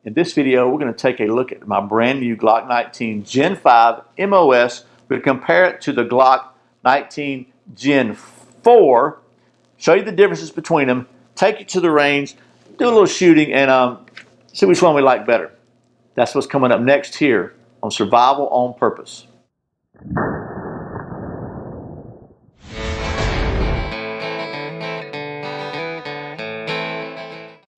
In this video, we're going to take a look at my brand new Glock 19 Gen 5 MOS. We're going to compare it to the Glock 19 Gen 4, show you the differences between them, take you to the range, do a little shooting, and see which one we like better. That's what's coming up next here on Survival on Purpose.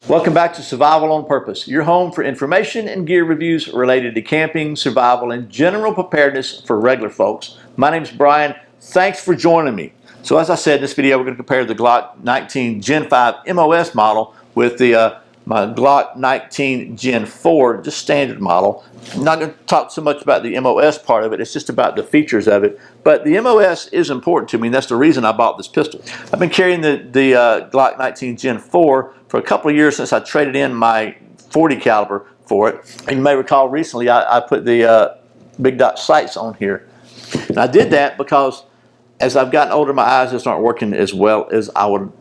Welcome back to Survival on Purpose, your home for information and gear reviews related to camping, survival, and general preparedness for regular folks. My name's Brian. Thanks for joining me. So as I said in this video, we're going to compare the Glock 19 Gen 5 MOS model with the my Glock 19 Gen 4, just standard model. I'm not going to talk so much about the MOS part of it, it's just about the features of it. But the MOS is important to me, and that's the reason I bought this pistol. I've been carrying the Glock 19 Gen 4 for a couple of years since I traded in my 40 caliber for it. And you may recall recently I put the big dot sights on here. And I did that because as I've gotten older, my eyes just aren't working as well as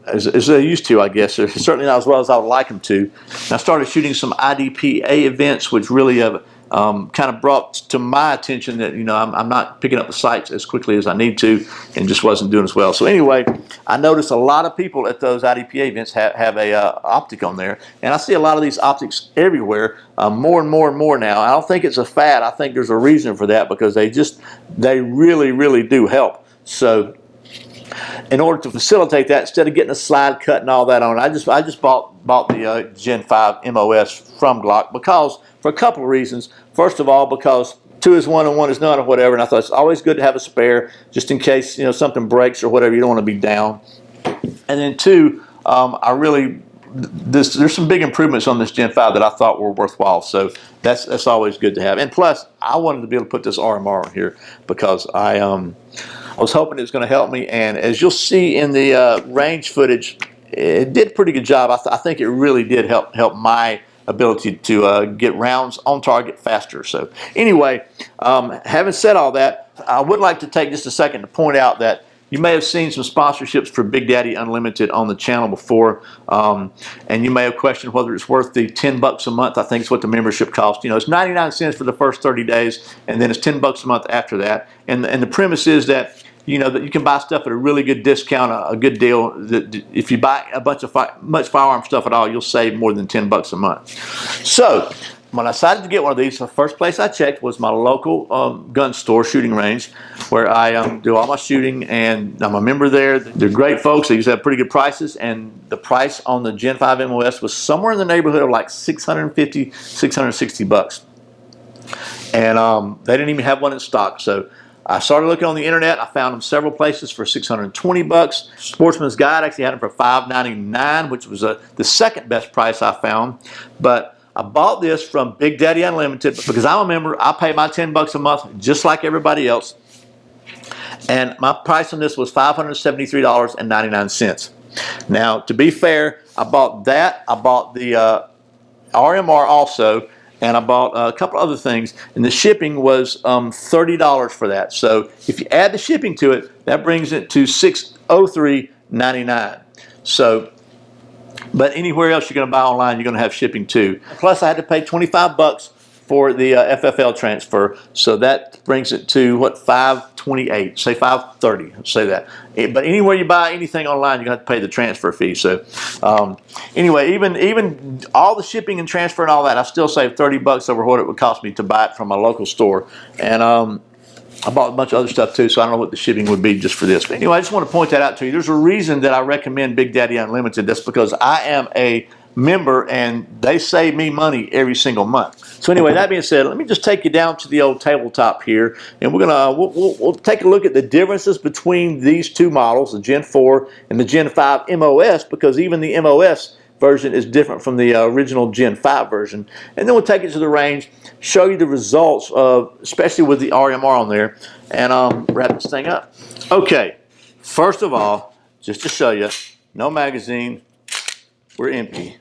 as they used to, I guess. They're certainly not as well as I would like them to. And I started shooting some IDPA events, which really have kind of brought to my attention that, you know, I'm not picking up the sights as quickly as I need to, and just wasn't doing as well. So anyway, I noticed a lot of people at those IDPA events have a optic on there, and I see a lot of these optics everywhere, more and more and more now. I don't think it's a fad. I think there's a reason for that, because they really do help. So in order to facilitate that, instead of getting a slide cut and all that on, I just bought the Gen 5 MOS from Glock for a couple of reasons. First of all, because 2 is 1 and 1 is none or whatever, and I thought it's always good to have a spare just in case, you know, something breaks or whatever. You don't want to be down. And then 2, there's some big improvements on this Gen 5 that I thought were worthwhile, so that's always good to have. And plus, I wanted to be able to put this RMR on here because I was hoping it was going to help me, and as you'll see in the range footage, it did a pretty good job. I think it really did help my ability to get rounds on target faster. So anyway, having said all that, I would like to take just a second to point out that you may have seen some sponsorships for Big Daddy Unlimited on the channel before, and you may have questioned whether it's worth the $10 a month. I think it's what the membership costs. You know, it's 99 cents for the first 30 days, and then it's $10 a month after that. And the premise is that, you know, that you can buy stuff at a really good discount, a good deal. If you buy a bunch of much firearm stuff at all, you'll save more than $10 a month. So when I decided to get one of these, the first place I checked was my local gun store, shooting range, where I do all my shooting, and I'm a member there. They're great folks. They usually have pretty good prices, and the price on the Gen 5 MOS was somewhere in the neighborhood of like $650, $660. And they didn't even have one in stock. So I started looking on the internet. I found them several places for $620. Sportsman's Guide actually had them for $599, which was the second best price I found. But I bought this from Big Daddy Unlimited because I'm a member. I pay my $10 a month just like everybody else. And my price on this was $573.99. Now, to be fair, I bought that. I bought the RMR also, and I bought a couple other things, and the shipping was $30 for that. So if you add the shipping to it, that brings it to $603.99. So, but anywhere else you're going to buy online, you're going to have shipping too. Plus, I had to pay $25 for the FFL transfer, so that brings it to what, $528? Say $530. Say that. But anywhere you buy anything online, you're going to have to pay the transfer fee. So anyway, even all the shipping and transfer and all that, I still saved $30 over what it would cost me to buy it from my local store. And I bought a bunch of other stuff too, so I don't know what the shipping would be just for this. But anyway, I just want to point that out to you. There's a reason that I recommend Big Daddy Unlimited. That's because I am a member, and they save me money every single month. So anyway, that being said, let me just take you down to the old tabletop here, and we'll take a look at the differences between these two models, the Gen 4 and the Gen 5 MOS, because even the MOS version is different from the original Gen 5 version. And then we'll take it to the range, show you the results of, especially with the RMR on there, and wrap this thing up. Okay, first of all, just to show you, no magazine, we're empty.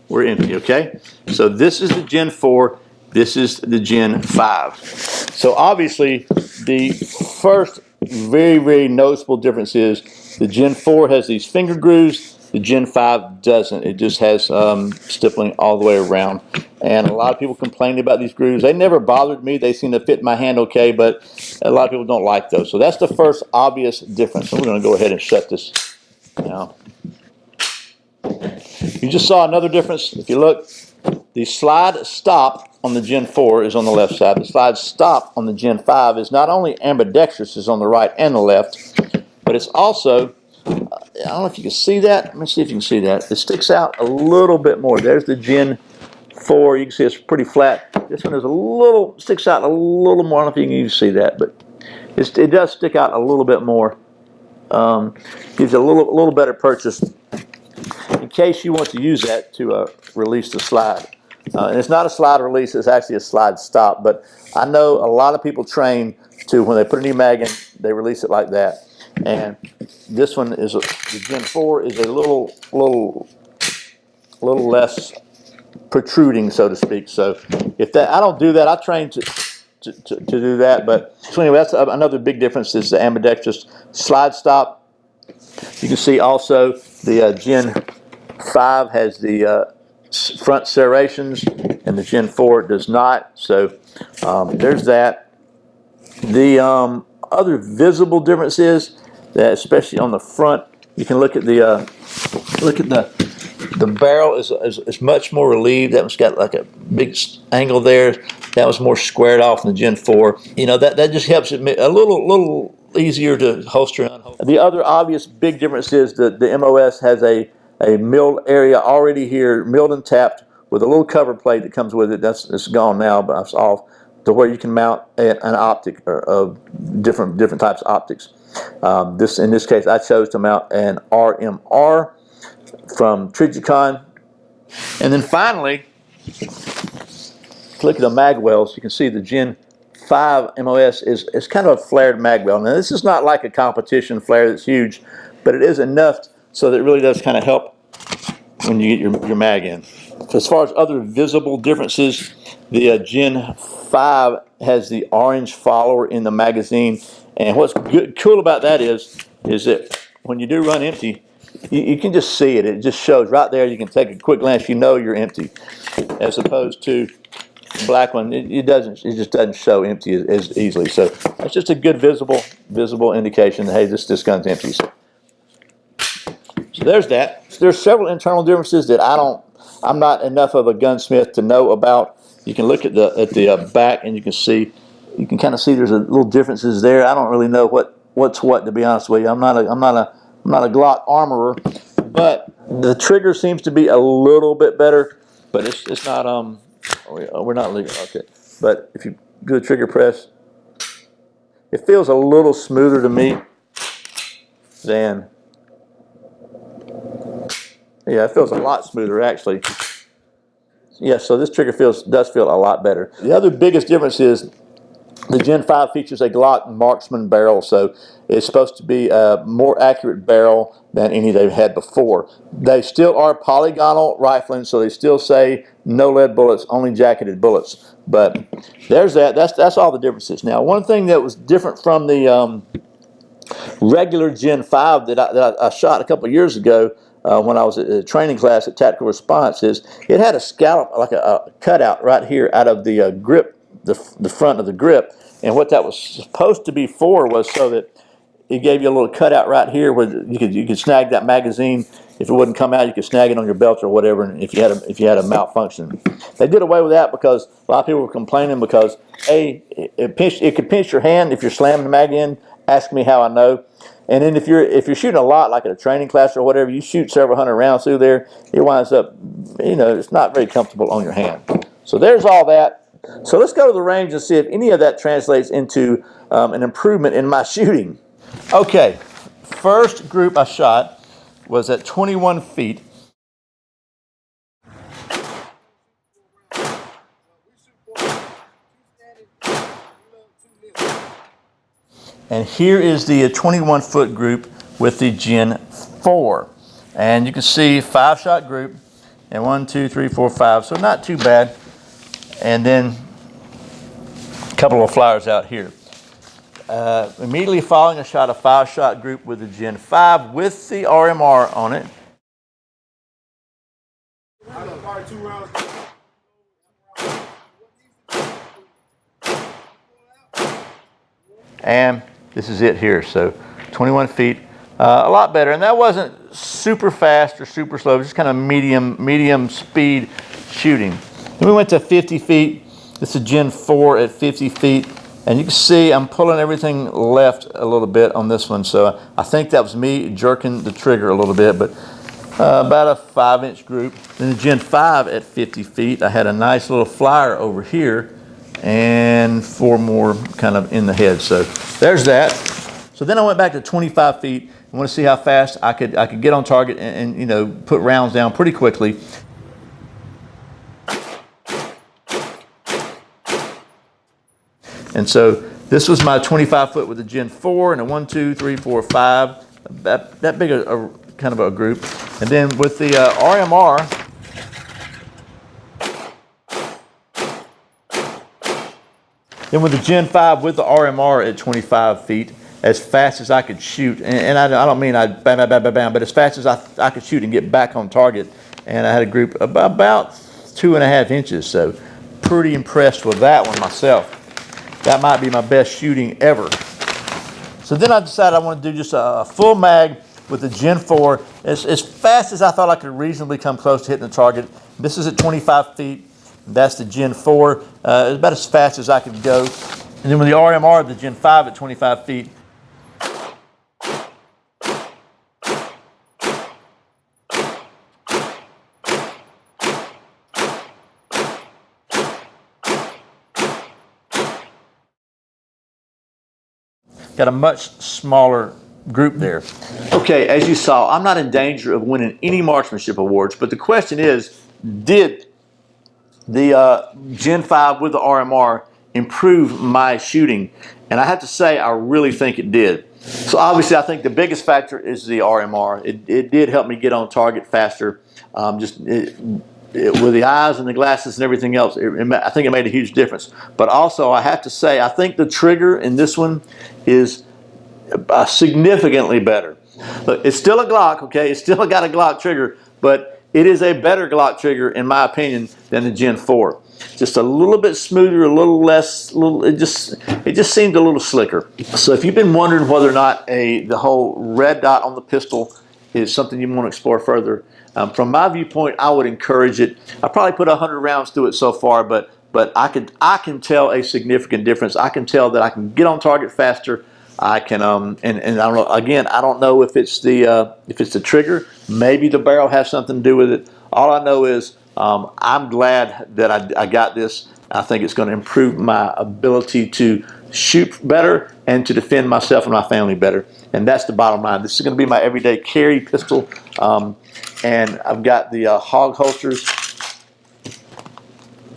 We're empty, okay? So this is the Gen 4, this is the Gen 5. So obviously, the first very noticeable difference is the Gen 4 has these finger grooves, The Gen 5 doesn't. It just has stippling all the way around. And a lot of people complain about these grooves. They never bothered me. They seem to fit my hand okay, but a lot of people don't like those. So that's the first obvious difference. So we're going to go ahead and shut this now. You just saw another difference. If you look, the slide stop on the Gen 4 is on the left side. The slide stop on the Gen 5 is not only ambidextrous, is on the right and the left, but it's also, I don't know if you can see that. Let me see if you can see that. It sticks out a little bit more. There's the Gen 4. You can see it's pretty flat. This one is a little, sticks out a little more. I don't know if you can even see that, but it does stick out a little bit more. Gives you a little better purchase in case you want to use that to release the slide. And it's not a slide release, it's actually a slide stop. But I know a lot of people train to, when they put a new mag in, they release it like that. And this one is, the Gen 4 is a little less protruding, so to speak. So if that, I don't do that. I train to do that. But so anyway, that's another big difference is the ambidextrous slide stop. You can see also the Gen 5 has the front serrations, and the Gen 4 does not. So there's that. The other visible difference is that, especially on the front, you can look at the barrel is much more relieved. That one's got like a big angle there. That was more squared off in the Gen 4. You know, that just helps it a little easier to holster and unholster. The other obvious big difference is that the MOS has a milled area already here, milled and tapped, with a little cover plate that comes with it. It's gone now, but it's off, to where you can mount an optic of different types of optics. In this case, I chose to mount an RMR from Trijicon. And then finally, look at the mag wells. You can see the Gen 5 MOS is kind of a flared mag well. Now, this is not like a competition flare that's huge, but it is enough so that it really does kind of help when you get your mag in. So as far as other visible differences, the Gen 5 has the orange follower in the magazine. And what's cool about that is that when you do run empty, you can just see it. It just shows right there. You can take a quick glance. You know you're empty, as opposed to the black one. It just doesn't show empty as easily. So that's just a good visible indication that, hey, this gun's empty. So there's that. There's several internal differences that I'm not enough of a gunsmith to know about. You can look at the back, and you can kind of see there's a little differences there. I don't really know what's what, to be honest with you. I'm not a Glock armorer, but the trigger seems to be a little bit better, but it's not we're not legal. Okay, but if you do the trigger press, it feels a little smoother to me than, yeah, it feels a lot smoother actually. Yeah, so this trigger does feel a lot better. The other biggest difference is the Gen 5 features a Glock marksman barrel, so it's supposed to be a more accurate barrel than any they've had before. They still are polygonal rifling, so they still say no lead bullets, only jacketed bullets. But there's that. That's all the differences. Now, one thing that was different from the regular Gen 5 that I shot a couple years ago when I was at a training class at Tactical Response is it had a scallop, like a cutout right here out of the grip, the front of the grip. And what that was supposed to be for was so that it gave you a little cutout right here where you could snag that magazine. If it wouldn't come out, you could snag it on your belt or whatever. And if you had a malfunction, they did away with that because a lot of people were complaining because it could pinch your hand if you're slamming the mag in. Ask me how I know. And then if you're shooting a lot, like at a training class or whatever, you shoot several hundred rounds through there, it winds up, it's not very comfortable on your hand. So there's all that. So let's go to the range and see if any of that translates into an improvement in my shooting. Okay, first group I shot was at 21 feet. And here is the 21-foot group with the Gen 4. And you can see 5-shot group, and 1, 2, 3, 4, 5, so not too bad. And then a couple of flyers out here. Immediately following, I shot a 5-shot group with the Gen 5 with the RMR on it. probably 2 rounds. And this is it here. So 21 feet, a lot better. And that wasn't super fast or super slow, just kind of medium speed shooting. Then we went to 50 feet. This is Gen 4 at 50 feet. And you can see I'm pulling everything left a little bit on this one. So I think that was me jerking the trigger a little bit, but about a 5-inch group. Then the Gen 5 at 50 feet, I had a nice little flyer over here and 4 more kind of in the head. So there's that. So then I went back to 25 feet. I want to see how fast I could get on target and you know, put rounds down pretty quickly. And so this was my 25 foot with a Gen 4 and a 1, 2, 3, 4, 5. That big a kind of a group. And then with the RMR, then with the Gen 5 with the RMR at 25 feet, as fast as I could shoot, and I don't mean I bam, bam, bam, bam, bam, but as fast as I could shoot and get back on target. And I had a group about 2.5 inches, so pretty impressed with that one myself. That might be my best shooting ever. So then I decided I want to do just a full mag with the Gen 4 as fast as I thought I could reasonably come close to hitting the target. This is at 25 feet. That's the Gen 4. It's about as fast as I could go. And then with the RMR, the Gen 5 at 25 feet. Got a much smaller group there. Okay, as you saw, I'm not in danger of winning any marksmanship awards, but the question is, did the Gen 5 with the RMR improve my shooting? And I have to say, I really think it did. So obviously, I think the biggest factor is the RMR. It did help me get on target faster. With the eyes and the glasses and everything else, I think it made a huge difference. But also, I have to say, I think the trigger in this one is significantly better. Look, it's still a Glock, okay? It's still got a Glock trigger, but it is a better Glock trigger, in my opinion, than the Gen 4. Just a little bit smoother, a little less, it just seemed a little slicker. So if you've been wondering whether or not the whole red dot on the pistol is something you want to explore further, from my viewpoint, I would encourage it. I probably put 100 rounds through it so far, but I can tell a significant difference. I can tell that I can get on target faster. I can and I don't know, again, I don't know if it's the trigger. Maybe the barrel has something to do with it. All I know is I'm glad that I got this. I think it's going to improve my ability to shoot better and to defend myself and my family better. And that's the bottom line. This is going to be my everyday carry pistol. And I've got the hog holsters,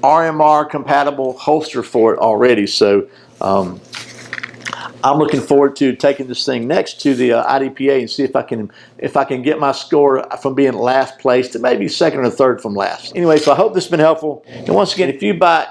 RMR compatible holster for it already. So I'm looking forward to taking this thing next to the IDPA and see if I can get my score from being last place to maybe second or third from last. Anyway, so I hope this has been helpful. And once again, if you buy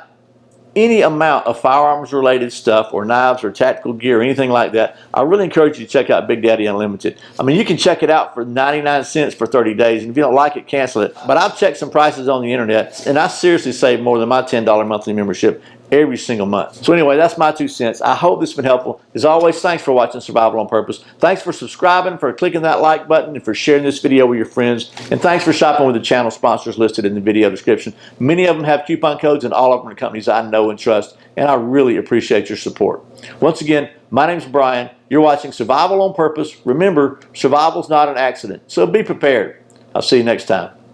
any amount of firearms related stuff or knives or tactical gear or anything like that, I really encourage you to check out Big Daddy Unlimited. I mean, you can check it out for 99 cents for 30 days, and if you don't like it, cancel it. But I've checked some prices on the internet, and I seriously save more than my $10 monthly membership every single month. So anyway, that's my 2 cents. I hope this has been helpful. As always, thanks for watching Survival on Purpose. Thanks for subscribing, for clicking that like button, and for sharing this video with your friends. And thanks for shopping with the channel sponsors listed in the video description. Many of them have coupon codes, and all of them are companies I know and trust, and I really appreciate your support. Once again, my name's Brian. You're watching Survival on Purpose. Remember, survival's not an accident, so be prepared. I'll see you next time.